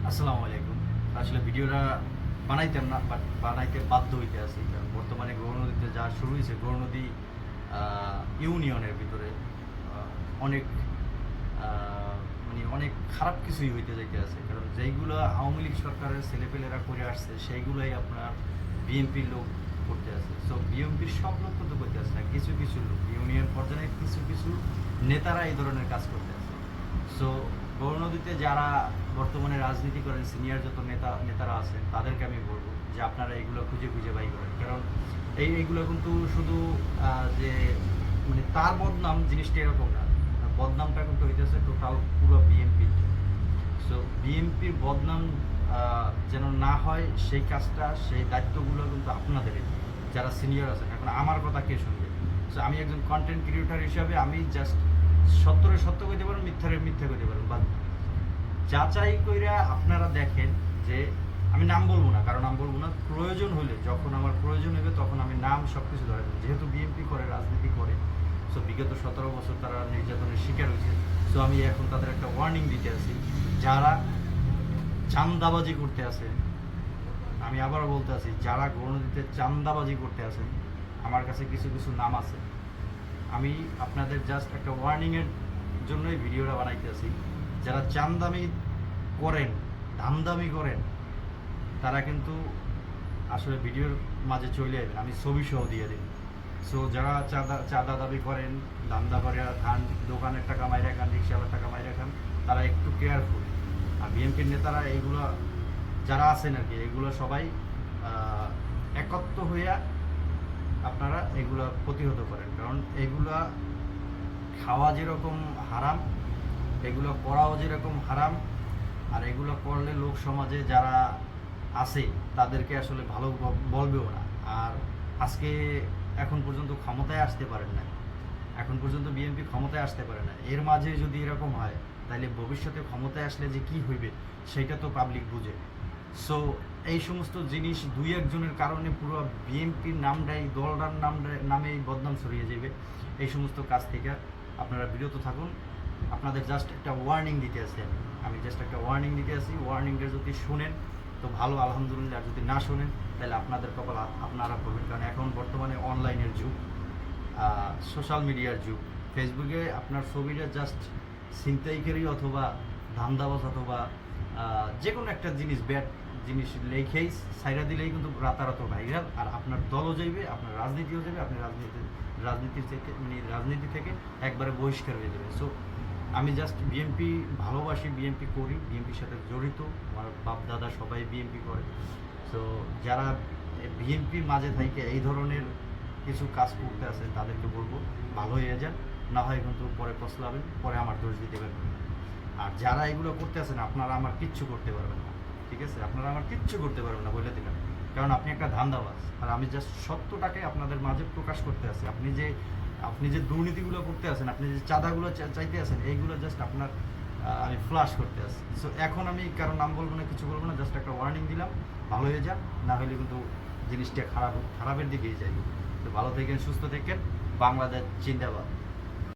আসসালামু আলাইকুম। আসলে ভিডিওটা বানাইতাম না, বাট বানাইতে বাধ্য হইতে আছি। কারণ বর্তমানে গৌরনদীতে যা শুরু হয়েছে, গৌরনদী ইউনিয়নের ভিতরে অনেক আ মানে অনেক খারাপ কিছুই হইতে যাইতে আছে। কারণ যেইগুলা আওয়ামী লীগ সরকারের ছেলেপেলেরা করে আসছে, সেইগুলাই আপনার বিএনপির লোক করতে আছে। সো বিএনপির সব লোক কিন্তু করতে আছে না। কিছু, কিছু লোক ইউনিয়ন পর্যায়ে কিছু, কিছু নেতারা এই ধরনের কাজ করতে আছে। সো গৌরনদীতে যারা বর্তমানে রাজনীতি করেন, সিনিয়র যত নেতারা আছেন, তাদেরকে আমি বলবো যে আপনারা এগুলো খুঁজে খুঁজে বাই করেন। কারণ এইগুলো কিন্তু শুধু যে মানে তার বদনাম জিনিসটা এরকম না। বদনামটা কিন্তু হইতেছে টোটাল পুরো বিএনপির। সো বিএনপির বদনাম যেন না হয়, সেই কাজটা, সেই দায়িত্বগুলো কিন্তু আপনাদেরই, যারা সিনিয়র আছেন। এখন আমার কথা কে শুনবে? সো আমি একজন কন্টেন্ট ক্রিয়েটর হিসাবে আমি জাস্ট সত্যরে সত্য কইতে পারেন, মিথ্যারে মিথ্যা কইতে পারেন, বা যাচাই কইরা আপনারা দেখেন যে আমি নাম বলবো না, কারণ নাম বলবো না। প্রয়োজন হলে, যখন আমার প্রয়োজন হবে, তখন আমি নাম সব কিছু ধরে দেবো। যেহেতু বিএনপি করে, রাজনীতি করে, সো বিগত 17 বছর তারা নির্যাতনের শিকার হয়েছে। সো আমি এখন তাদের একটা ওয়ার্নিং দিতে আছি, যারা চাঁদাবাজি করতে আসেন, আমি আবারও বলতে আছি, যারা গৌরনদীতে চাঁদাবাজি করতে আসেন, আমার কাছে কিছু কিছু নাম আছে। আমি আপনাদের জাস্ট একটা ওয়ার্নিংয়ের জন্যই ভিডিওটা বানাইতে আছি। যারা চাঁদামি করেন, ধামদামি করেন, তারা কিন্তু আসলে ভিডিওর মাঝে চলে আসবেন, আমি ছবি সহ দিয়ে দিই। সো যারা চাঁদা দাবি করেন, ধান্দা করে খান, দোকানের টাকা মাইরা খান, রিক্সাওয়ালার টাকা মাইরা খান, তারা একটু কেয়ারফুল। আর বিএনপির নেতারা এইগুলো যারা আছেন আর কি, এগুলো সবাই একত্র হইয়া আপনারা এগুলো প্রতিহত করেন। কারণ এগুলা খাওয়া যেরকম হারাম, এগুলো করাও যেরকম হারাম। আর এগুলো করলে লোক সমাজে যারা আছে তাদেরকে আসলে ভালো বলবেও না। আর আজকে এখন পর্যন্ত ক্ষমতায় আসতে পারেন না, এখন পর্যন্ত বিএনপি ক্ষমতায় আসতে পারে না। এর মাঝে যদি এরকম হয়, তাহলে ভবিষ্যতে ক্ষমতায় আসলে যে কি হইবে সেটা তো পাবলিক বুঝে। সো এই সমস্ত জিনিস দুই একজনের কারণে পুরো বিএনপির নামটাই, দলটার নামেই বদনাম ছড়িয়ে যাবে। এই সমস্ত কাজ থেকে আপনারা বিরত থাকুন। আপনাদের জাস্ট একটা ওয়ার্নিং দিতে আছি, আমি জাস্ট একটা ওয়ার্নিং দিতে আছি। ওয়ার্নিংটা যদি শুনেন তো ভালো, আলহামদুলিল্লাহ। আর যদি না শোনেন, তাহলে আপনাদের কপাল আপনারা করবেন। কারণ এখন বর্তমানে অনলাইনের যুগ, সোশ্যাল মিডিয়ার যুগ। ফেসবুকে আপনার ছবিটা জাস্ট ছিনতাইকারী অথবা ধান্দাবাজ অথবা যে কোনো একটা জিনিস, ব্যাড জিনিস লেখেই সাইরা দিলেই কিন্তু রাতারাত ভাইরাল। আর আপনার দলও যাইবে, আপনার রাজনীতিও যাবে, আপনি রাজনীতি থেকে একবারে বহিষ্কার হয়ে যাবে। সো আমি জাস্ট বিএনপি ভালোবাসি, বিএনপি করি, বিএনপির সাথে জড়িত। আমার বাপ দাদা সবাই বিএনপি করে। সো যারা বিএনপির মাঝে থেকে এই ধরনের কিছু কাজ করতে আছে, তাদেরকে বলবো ভালো হয়ে যান, না হয় কিন্তু পরে পছলাবেন, পরে আমার দোষ দিতে পারবেন। আর যারা এগুলো করতে আছেন, আপনারা আমার কিচ্ছু করতে পারবেন না, ঠিক আছে? আপনারা আমার কিচ্ছু করতে পারবেন না, বলে দিলাম। কারণ আপনি একটা ধান্দাবাজ, আর আমি জাস্ট সত্যটাকে আপনাদের মাঝে প্রকাশ করতে আছি। আপনি যে দুর্নীতিগুলো করতে আছেন, আপনি যে চাঁদাগুলো চাইতে আছেন, এইগুলো জাস্ট আপনার আমি ফ্লাশ করতে আসি। সো এখন আমি কারো নাম বলবো না, কিছু বলবো না, জাস্ট একটা ওয়ার্নিং দিলাম, ভালো হয়ে যান, না হলে কিন্তু জিনিসটা খারাপের দিকেই যাই। তো ভালো থাকেন, সুস্থ থাকেন, বাংলাদেশ জিন্দাবাদ।